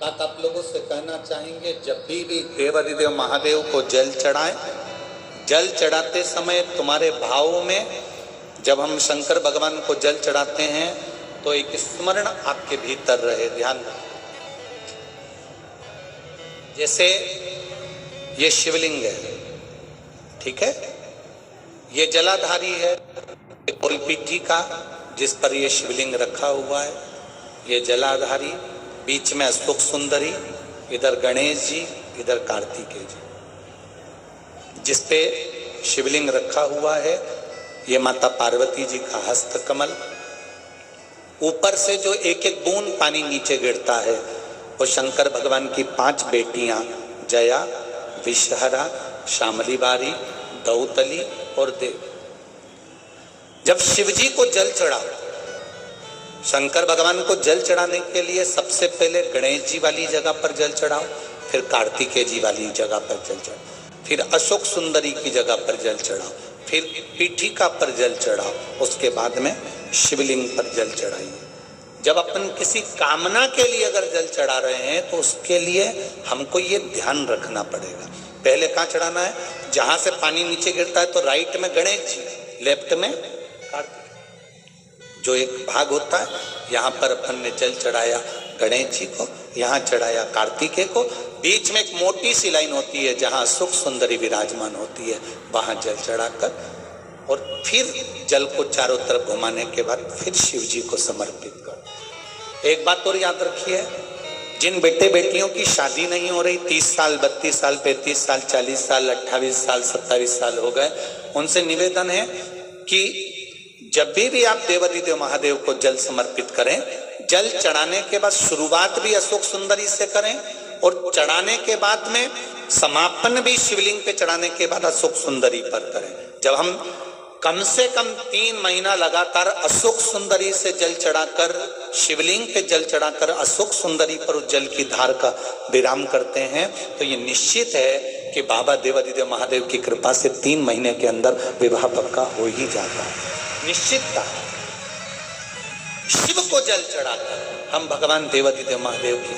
बात आप लोगों से कहना चाहेंगे, जब भी देवादिदेव महादेव को जल चढ़ाएं, जल चढ़ाते समय तुम्हारे भावों में जब हम शंकर भगवान को जल चढ़ाते हैं तो एक स्मरण आपके भीतर रहे, ध्यान रखें। जैसे ये शिवलिंग है, ठीक है, ये जलाधारी है, गोलपीठी का जिस पर ये शिवलिंग रखा हुआ है, ये जलाधारी, बीच में अशोक सुंदरी, इधर गणेश जी, इधर कार्तिकेय जी, जिस पे शिवलिंग रखा हुआ है, ये माता पार्वती जी का हस्त कमल। ऊपर से जो एक एक बूंद पानी नीचे गिरता है वो शंकर भगवान की 5 बेटियां जया, विषहरा, शामली बारी, दौतली और देव। जब शिवजी को जल चढ़ा, शंकर भगवान को जल चढ़ाने के लिए सबसे पहले गणेश जी वाली जगह पर जल चढ़ाओ, फिर कार्तिकेय जी वाली जगह पर जल चढ़ाओ, फिर अशोक सुंदरी की जगह पर जल चढ़ाओ, फिर पीठिका पर जल चढ़ाओ, उसके बाद में शिवलिंग पर जल चढ़ाइए। जब अपन किसी कामना के लिए अगर जल चढ़ा रहे हैं तो उसके लिए हमको ये ध्यान रखना पड़ेगा, पहले कहाँ चढ़ाना है, जहां से पानी नीचे गिरता है तो राइट में गणेश जी, लेफ्ट में कार्तिक, जो एक भाग होता है, यहाँ पर अपन ने जल चढ़ाया गणेश जी को, यहाँ चढ़ाया कार्तिकेय को, बीच में एक मोटी सी लाइन होती है जहाँ सुख सुंदरी विराजमान होती है, वहां जल चढ़ाकर और फिर जल को चारों तरफ घुमाने के बाद फिर शिव जी को समर्पित कर। एक बात और याद रखिए, जिन बेटे बेटियों की शादी नहीं हो रही, 30 साल 32 साल 35 साल 40 साल 28 साल 27 साल हो गए, उनसे निवेदन है कि जब भी आप देवादिदेव महादेव को जल समर्पित करें, जल चढ़ाने के बाद शुरुआत भी अशोक सुंदरी से करें और चढ़ाने के बाद में समापन भी शिवलिंग पे चढ़ाने के बाद अशोक सुंदरी पर करें। जब हम कम से कम 3 महीना लगातार अशोक सुंदरी से जल चढ़ाकर, शिवलिंग पे जल चढ़ाकर अशोक सुंदरी पर उस जल की धार का विराम करते हैं तो ये निश्चित है कि बाबा देवादिदेव महादेव की कृपा से 3 महीने के अंदर विवाह पक्का हो ही जाता है, निश्चितता। शिव को जल चढ़ाकर हम भगवान देवादिदेव महादेव की